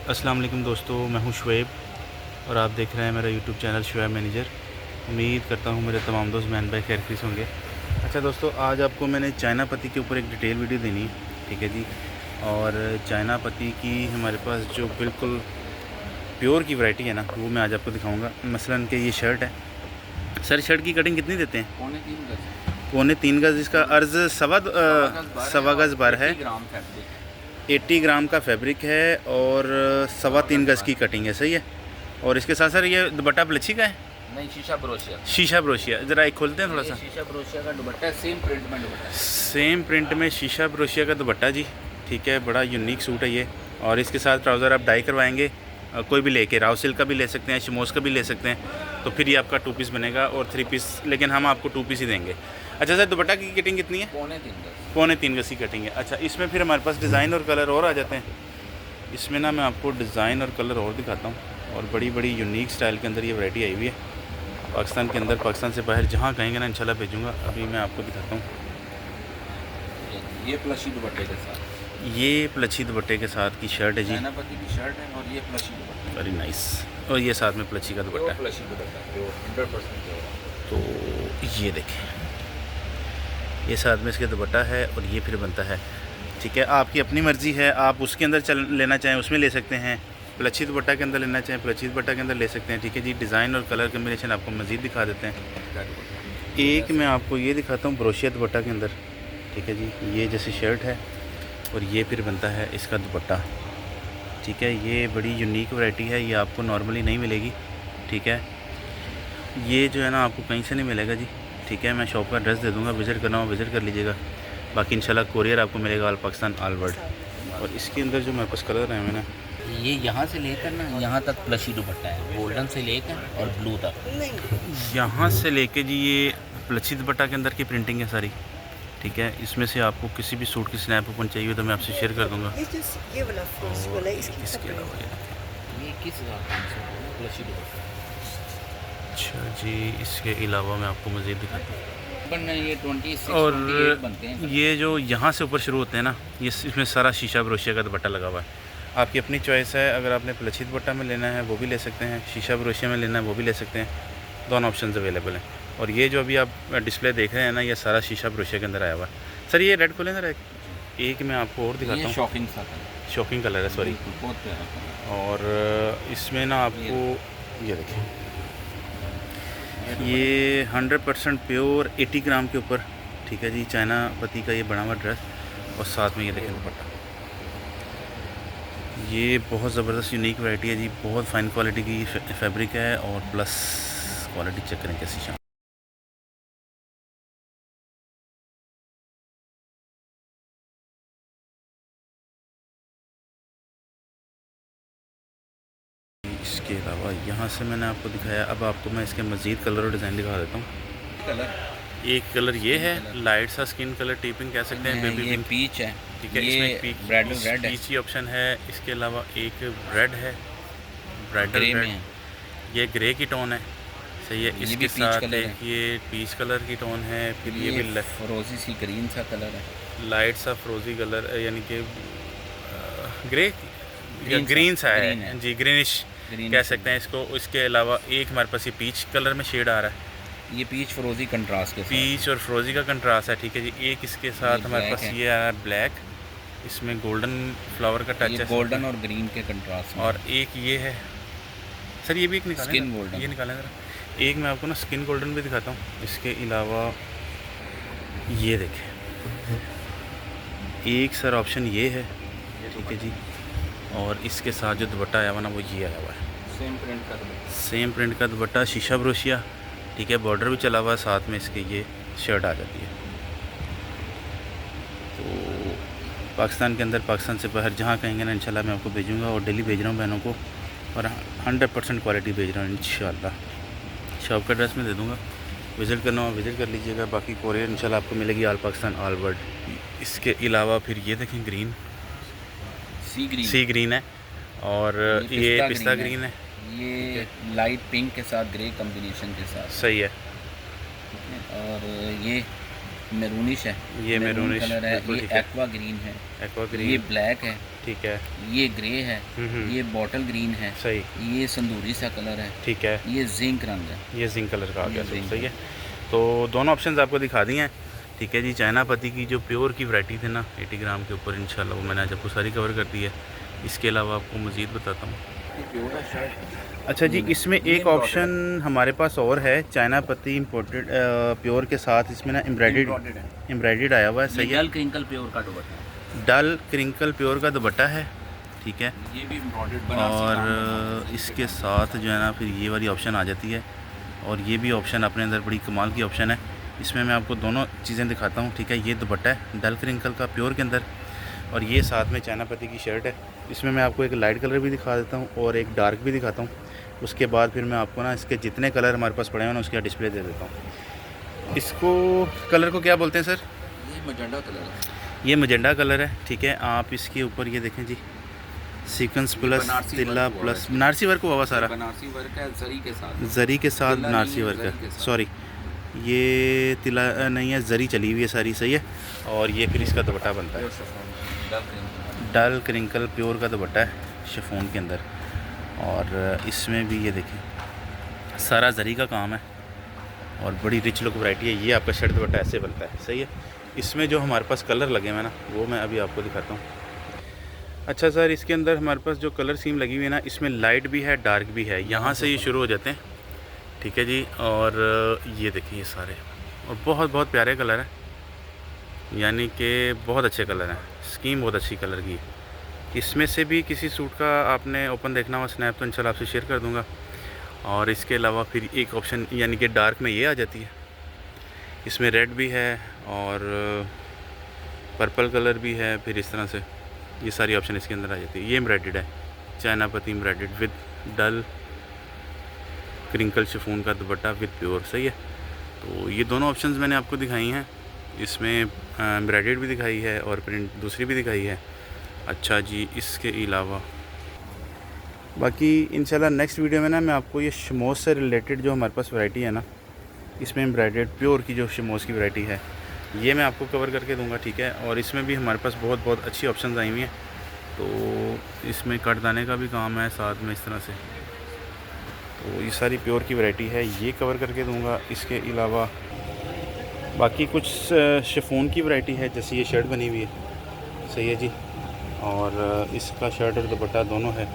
अस्सलाम वालेकुम दोस्तों, मैं हूं शुएब और आप देख रहे हैं मेरा यूट्यूब चैनल शुएब मैनेजर। उम्मीद करता हूं मेरे तमाम दोस्त बहन भाई खैर होंगे। अच्छा दोस्तों, आज आपको मैंने चाइना पत्ती के ऊपर एक डिटेल वीडियो देनी है, ठीक है जी। और चाइना पत्ती की हमारे पास जो बिल्कुल प्योर की वैरायटी है ना, वो मैं आज आपको दिखाऊँगा। मसलन कि ये शर्ट है। सर, शर्ट की कटिंग कितनी देते हैं? पौने 3 गज़। इसका अर्ज़ सवा गज़ बार है। 80 ग्राम का फैब्रिक है और 3.25 गज़ की कटिंग है, सही है। और इसके साथ सर ये दुपट्टा प्लची का है? नहीं, शीशा ब्रोशिया। शीशा ब्रोशिया, ज़रा एक खोलते हैं थोड़ा सा। शीशा ब्रोशिया का दुपट्टा, सेम प्रिंट में दुपट्टा, सेम प्रिंट में शीशा ब्रोशिया का दुपट्टा जी, ठीक है। बड़ा यूनिक सूट है ये। और इसके साथ ट्राउज़र आप डाई करवाएंगे, कोई भी लेके, राव सिल्क का भी ले सकते हैं, शिमोस का भी ले सकते हैं, तो फिर ये आपका 2 पीस बनेगा और 3 पीस, लेकिन हम आपको 2 पीस ही देंगे। अच्छा सर, दुपट्टा की कटिंग कितनी है? पौने 3 गज़ की कटिंग है। अच्छा, इसमें फिर हमारे पास डिज़ाइन और कलर और आ जाते हैं। इसमें ना मैं आपको डिज़ाइन और कलर और दिखाता हूँ, और बड़ी बड़ी यूनिक स्टाइल के अंदर ये वैरायटी आई हुई है। पाकिस्तान के अंदर, पाकिस्तान से बाहर जहाँ कहेंगे ना इंशाल्लाह भेजूँगा। अभी मैं आपको दिखाता हूँ। ये प्लशी दुपट्टे के साथ, ये प्लची दुपट्टे के साथ की शर्ट है जी, चाइना पत्ती की शर्ट है और ये प्लशी दुपट्टा, वेरी नाइस। और ये साथ में प्लची का दुपट्टा है। प्लशी दुपट्टा जो 100% प्योर। तो ये देखें, ये साथ में इसके दुपट्टा है और ये फिर बनता है, ठीक है। आपकी अपनी मर्ज़ी है, आप उसके अंदर चल लेना चाहें उसमें ले सकते हैं, प्लची दुपट्टा के अंदर लेना चाहें प्लची दुपट्टा के अंदर ले सकते हैं, ठीक है जी। डिज़ाइन और कलर कम्बिनेशन आपको मज़ीद दिखा देते हैं। एक मैं आपको ये दिखाता हूँ ब्रोशिया दुपट्टा के अंदर, ठीक है जी। ये जैसी शर्ट है और ये फिर बनता है इसका दुपट्टा, ठीक है। ये बड़ी यूनिक वैरायटी है, ये आपको नॉर्मली नहीं मिलेगी, ठीक है। ये जो है ना आपको कहीं से नहीं मिलेगा जी, ठीक है। मैं शॉप का एड्रेस दे दूँगा, विज़िट करना हो विज़िट कर लीजिएगा। बाकी इंशाल्लाह कोरियर आपको मिलेगा ऑल पाकिस्तान, ऑल वर्ल्ड। और इसके अंदर जो मेरे पास कलर है ना, ये यहाँ से लेकर ना यहाँ तक प्लशी दुपट्टा है, गोल्डन से लेकर और ब्लू तक। यहाँ से लेके जी ये प्लची दुपट्टा के अंदर की प्रिंटिंग है सारी, ठीक है। इसमें से आपको किसी भी सूट की स्नैप ओपन चाहिए तो मैं आपसे शेयर कर दूँगा। ये वाला फ्रोज वाला इसके अलावा ये किस प्लशी दुपट्टा? अच्छा जी, इसके अलावा मैं आपको मज़ीद दिखाता हूँ। ये 26 और 28 बनते हैं। ये जो यहाँ से ऊपर शुरू होते हैं ना, ये इसमें सारा शीशा ब्रोशिया का दुपट्टा लगा हुआ है। आपकी अपनी चॉइस है, अगर आपने प्लची दुपट्टा में लेना है वो भी ले सकते हैं, शीशा ब्रोशिया में लेना है वो भी ले सकते हैं। दोनों ऑप्शन अवेलेबल हैं। और ये जो अभी आप डिस्प्ले देख रहे हैं ना, ये सारा शीशा ब्रोशिया के अंदर आया हुआ है। सर ये रेड खोलें सर, एक मैं आपको और दिखाता हूँ। शॉकिंग कलर है, सॉरी। और इसमें ना आपको ये देखें, ये 100% प्योर 80 ग्राम के ऊपर, ठीक है जी, चाइना पत्ती का ये बना हुआ ड्रेस। और साथ में ये देखें दुपट्टा। ये बहुत ज़बरदस्त यूनिक वैरायटी है जी, बहुत फ़ाइन क्वालिटी की फैब्रिक है और प्लस क्वालिटी चेक करें कैसी शान। इसके अलावा यहाँ से मैंने आपको दिखाया, अब आपको मैं इसके मज़ीद कलर और डिज़ाइन दिखा देता हूँ। एक कलर ये है, लाइट सा स्किन कलर टिपिंग कह सकते हैं, बेबी पिंक, पीच है, ठीक है। इसमें पीच ही ऑप्शन है। इसके अलावा एक रेड है, ब्राइडल रेड, ये ग्रे की टोन है, सही है। इसके साथ एक ये पीच कलर की टोन है, फिर ये भी फ्रोजी सी ग्रीन सा कलर है, लाइट सा फ्रोजी कलर, यानी कि ग्रे ग्रीन सा है जी, ग्रीनिश कह सकते हैं इसको। इसके अलावा एक हमारे पास ये पीच कलर में शेड आ रहा है, ये पीच फ्रोजी कंट्रास्ट के साथ, पीच और फ्रोजी का कंट्रास्ट है, ठीक है जी। एक इसके साथ हमारे पास ये आ रहा है ब्लैक, इसमें गोल्डन फ्लावर का टच है, गोल्डन और ग्रीन के कंट्रास्ट में। और एक ये है सर, ये भी एक निकालें, स्किन गोल्डन, ये निकालें ज़रा। एक मैं आपको ना स्किन गोल्डन भी दिखाता हूँ। इसके अलावा ये देखें, एक सर ऑप्शन ये है, ठीक है जी। और इसके साथ जो दुपट्टा आया हुआ ना, वो ये आया हुआ है, सेम प्रिंट का दुपट्टा, शीशा ब्रोशिया, ठीक है। बॉर्डर भी चला हुआ है, साथ में इसके ये शर्ट आ जाती है। तो पाकिस्तान के अंदर, पाकिस्तान से बाहर जहाँ कहेंगे ना इंशाल्लाह मैं आपको भेजूँगा। और डेली भेज रहा हूँ बहनों को, और 100% क्वालिटी भेज रहा हूँ इंशाल्लाह। शॉप का एड्रेस में दे दूँगा, विज़िट करना हो विज़िट कर लीजिएगा। बाकी कोरियर इंशाल्लाह आपको मिलेगी ऑल पाकिस्तान, ऑल वर्ल्ड। इसके अलावा फिर ये देखें, ग्रीन सी ग्रीन है, और ये पिस्ता ग्रीन है, ये लाइट पिंक के साथ ग्रे कॉम्बिनेशन के साथ, सही है। और ये मैरूनिश है, ये मैरून मैरूनिश कलर है, बिल्कुल ये ठीक है। एक्वा ग्रीन है, एक्वा ये ग्रीन, ब्लैक है, ठीक है, ये ग्रे है, ये बॉटल ग्रीन है, सही, ये संदूरी सा कलर है, ठीक है, ये जिंक रंग है। ये जिंक कलर का आ गया, ये जिंक सही है। तो दोनों ऑप्शंस आपको दिखा दिए हैं, ठीक है जी। चाइना पत्ती की जो प्योर की वैरायटी थी ना 80 ग्राम के ऊपर, इंशाल्लाह वो मैंने आज आपको सारी कवर कर दी है। इसके अलावा आपको मज़ीद बताता हूँ। अच्छा जी, इसमें एक ऑप्शन हमारे पास और है, चाइना पत्ती इम्पोर्टेड प्योर के साथ इसमें ना एम्ब्रॉयडेड आया हुआ है, सही है। डल क्रिंकल प्योर का दुपट्टा है। डल क्रिंकल प्योर का दुपट्टा है, ठीक है। ये भी एम्ब्रॉयडेड और इसके साथ जो है ना फिर ये वाली ऑप्शन आ जाती है, और ये भी ऑप्शन अपने अंदर बड़ी कमाल की ऑप्शन है। इसमें मैं आपको दोनों चीज़ें दिखाता हूँ, ठीक है। ये दुपट्टा है डल क्रिंकल का प्योर के अंदर, और ये साथ में चाइना पत्ती की शर्ट है। इसमें मैं आपको एक लाइट कलर भी दिखा देता हूँ और एक डार्क भी दिखाता हूँ। उसके बाद फिर मैं आपको ना इसके जितने कलर हमारे पास पड़े हैं ना उसका डिस्प्ले दे देता हूँ। इसको कलर को क्या बोलते हैं सर? ये मजेंडा कलर है। ये मजेंडा कलर है, ठीक है। आप इसके ऊपर ये देखें जी, सीक्वेंस प्लस बनारसी तिल्ला वर्क हुआ प्लस है। बनारसी वर्क हुआ सारा, बनारसी वर्क है जरी के साथ। जरी के साथ तिल्ला बनारसी नहीं है, वर्क जरी के है, साथ। सॉरी ये तिला नहीं है, जरी चली हुई है सारी, सही है। और ये फिर इसका दुपट्टा बनता है डल क्रिंकल प्योर का दुपट्टा है शिफॉन के अंदर। और इसमें भी ये देखें सारा जरी का काम है और बड़ी रिच लुक वैरायटी है। ये आपका शर्ट दुपट्टा ऐसे बनता है, सही है। इसमें जो हमारे पास कलर लगे हुए हैं ना वो मैं अभी आपको दिखाता हूँ। अच्छा सर, इसके अंदर हमारे पास जो कलर स्कीम लगी हुई है ना, इसमें लाइट भी है डार्क भी है, यहाँ से ये शुरू हो जाते हैं, ठीक है जी। और ये देखिए ये सारे, और बहुत बहुत प्यारे कलर हैं, यानी कि बहुत अच्छे कलर हैं। स्कीम बहुत अच्छी कलर की। इसमें से भी किसी सूट का आपने ओपन देखना हुआ स्नैप तो इंशाल्लाह आपसे शेयर कर दूंगा। और इसके अलावा फिर एक ऑप्शन यानी कि डार्क में ये आ जाती है, इसमें रेड भी है और पर्पल कलर भी है। फिर इस तरह से ये सारी ऑप्शन इसके अंदर आ जाती है। ये एम्ब्रॉयडेड है, चाइना पत्ती embroidered with dull crinkle chiffon का दुपट्टा विद प्योर, सही है। तो ये दोनों ऑप्शंस मैंने आपको दिखाई हैं। इसमें एम्ब्रॉयडेड भी दिखाई है और प्रिंट दूसरी भी दिखाई है। अच्छा जी, इसके अलावा बाकी इंशाल्लाह नेक्स्ट वीडियो में ना मैं आपको ये शमोस से रिलेटेड जो हमारे पास वैरायटी है ना, इसमें एम्ब्रॉयडेड प्योर की जो शमोस की वैरायटी है ये मैं आपको कवर करके दूंगा, ठीक है। और इसमें भी हमारे पास बहुत बहुत अच्छी ऑप्शंस आई हुई हैं। तो इसमें कटदाने का भी काम है साथ में इस तरह से। तो ये सारी प्योर की वैरायटी है, ये कवर करके दूंगा। इसके अलावा बाकी कुछ शिफॉन की वैरायटी है, जैसे ये शर्ट बनी हुई है, सही है जी। और इसका शर्ट और दुपट्टा दोनों है,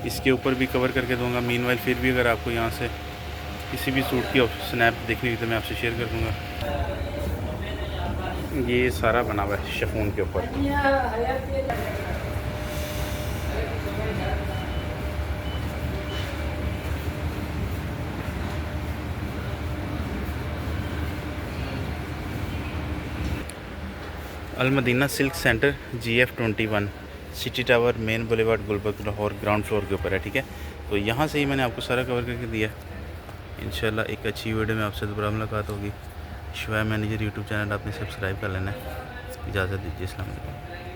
इसके ऊपर भी कवर करके दूंगा। मीनवाइल फिर भी अगर आपको यहाँ से किसी भी सूट की स्नैप देखनी हुई तो मैं आपसे शेयर कर दूंगा। ये सारा बना हुआ है शिफॉन के ऊपर। Almadina silk centre GF21 city tower main boulevard Gulberg Lahore ground floor के ऊपर है, ठीक है। तो यहाँ से ही मैंने आपको सारा कवर करके दिया। इंशाल्लाह एक अच्छी वीडियो में आपसे दोबारा मुलाकात होगी। शुआइब मैनेजर यूट्यूब चैनल आपने सब्सक्राइब कर लेना है। इजाज़त दीजिए, अस्सलाम वालेकुम।